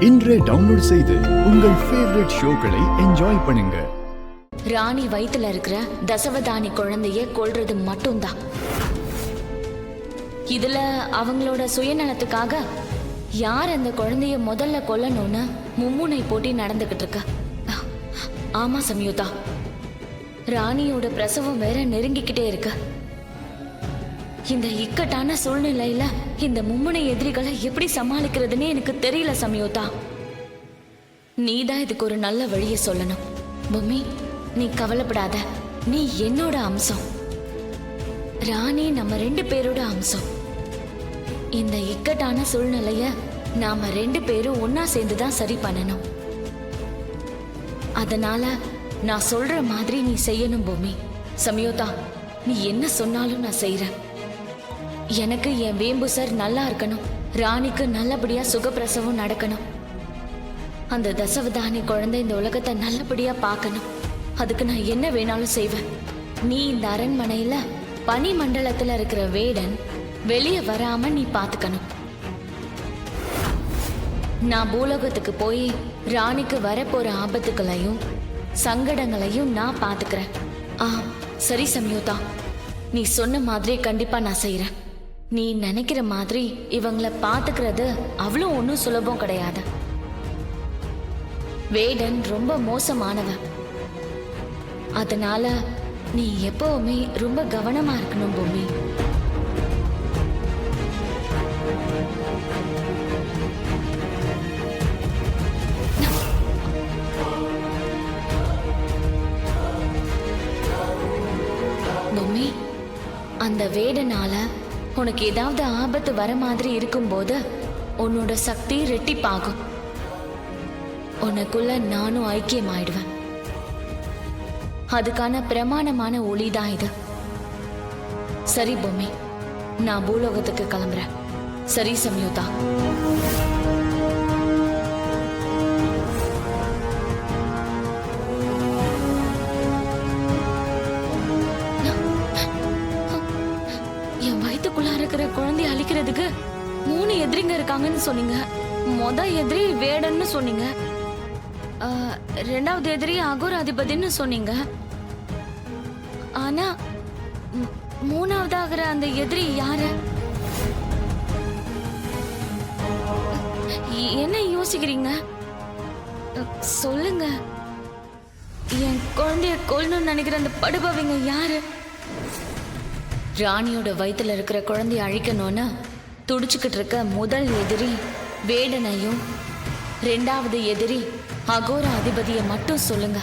இன்றே டவுன்லோட் செய்து உங்கள் ஃபேவரட் ஷோக்களை என்ஜாய் பண்ணுங்க. ராணி வயித்துல இருக்கிற தசவதானி குழந்தைய கொல்றது மட்டும்தான். இதுல அவங்களோட சுயநலத்துக்காக யார் அந்த குழந்தைய முதல்ல கொல்லணும்னு மும்முனை போட்டி நடந்துகிட்டு இருக்க. ஆமா சம்யுதா, ராணியோட பிரசவம் வேற நெருங்கிக்கிட்டே இருக்கு. இந்த இக்கட்டான சூழ்நிலையில இந்த மும்முனை எதிரிகளை எப்படி சமாளிக்கிறதுன்னு எனக்கு தெரியல சம்யுதா. நீதான் இதுக்கு ஒரு நல்ல வழியை சொல்லணும். பொம்மி, நீ கவலைப்படாத. நீ என்னோட அம்சம், ராணி நம்ம 2 பேரோட அம்சம். இந்த இக்கட்டான சூழ்நிலைய நாம 2 பேரும் ஒன்னா சேர்ந்துதான் சரி பண்ணணும். அதனால நான் சொல்ற மாதிரி நீ செய்யணும் பொம்மி. சம்யுதா, நீ என்ன சொன்னாலும் நான் செய்யறேன். எனக்கு என் வேம்பு சார் நல்லா இருக்கணும், ராணிக்கு நல்லபடியா சுகப்பிரசவம் நடக்கணும், அந்த தசவதானி குழந்தை இந்த உலகத்தை நல்லபடியா பார்க்கணும். அதுக்கு நான் என்ன வேணாலும் செய்வேன். நீ இந்த அரண்மனையில பனி மண்டலத்துல இருக்கிற வேடன் வெளியே வராம நீ பாத்துக்கணும். நான் பூலோகத்துக்கு போய் ராணிக்கு வரப்போற ஆபத்துகளையும் சங்கடங்களையும் நான் பாத்துக்கிறேன். சரி சம்யுதா, நீ சொன்ன மாதிரி கண்டிப்பா நான் செய்யறேன். நீ நினைக்கிற மாதிரி இவங்களை பாத்துக்கிறது அவ்வளோ ஒன்றும் சுலபம் கிடையாது. வேடன் ரொம்ப மோசமானவன். அதனால நீ எப்பவுமே ரொம்ப கவனமா இருக்கணும் பொம்மி. பொம்மி, அந்த வேடனால உனக்கு ஏதாவது ஆபத்து வர மாதிரி இருக்கும்போது உன்னோட சக்தி ரெட்டிப்பாகும். உனக்குள்ள நானும் ஐக்கியமாயிடுவேன். அதுக்கான பிரமாணமான ஒளிதான் இது. சரி பொம்மி, நான் பூலோகத்துக்கு கிளம்புறேன். சரி சம்யுதா. என் வயிற்றுக்குள்ள இருக்கிற குழந்தைய அழிக்கிறதுக்கு 3 எதிரிங்க இருக்காங்கன்னு சொன்னீங்க. எதிரி வேடன்னு சொன்னீங்க, 2வது எதிரி அகோராதிபதினு சொன்னீங்க. ஆனா 3வதாகிற அந்த எதிரி யாரு? என்ன யோசிக்கிறீங்க? சொல்லுங்க. என் குழந்தைய கொல்லணும்னு நினைக்கிற அந்த படுபவங்க யாரு? ராணியோட வயித்துல இருக்கிற குழந்தைய அழிக்கணும்னு துடிச்சுக்கிட்டு இருக்க முதல் எதிரி வேடனையும் 2வது எதிரி அகோர அதிபதியை மட்டும் சொல்லுங்க.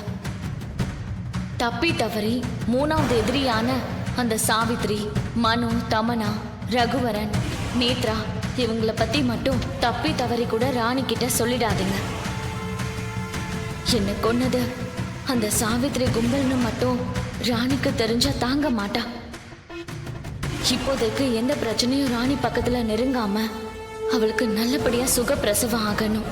தப்பி தவறி 3வது எதிரியான அந்த சாவித்ரி, மனு, தமனா, ரகுவரன், நேத்ரா இவங்கள பத்தி மட்டும் தப்பி தவறி கூட ராணி கிட்ட சொல்லிடாதீங்க. என்ன கொன்னது அந்த சாவித்ரி கும்பல்னு மட்டும் ராணிக்கு தெரிஞ்சா தாங்க மாட்டா. இப்போதைக்கு எந்த பிரச்சனையும் ராணி பக்கத்துல நெருங்காம அவளுக்கு நல்லபடியா சுகப்பிரசவம் ஆகணும்.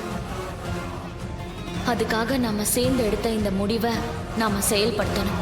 அதுக்காக நாம சேர்ந்து எடுத்த இந்த முடிவை நாம செயல்படுத்தணும்.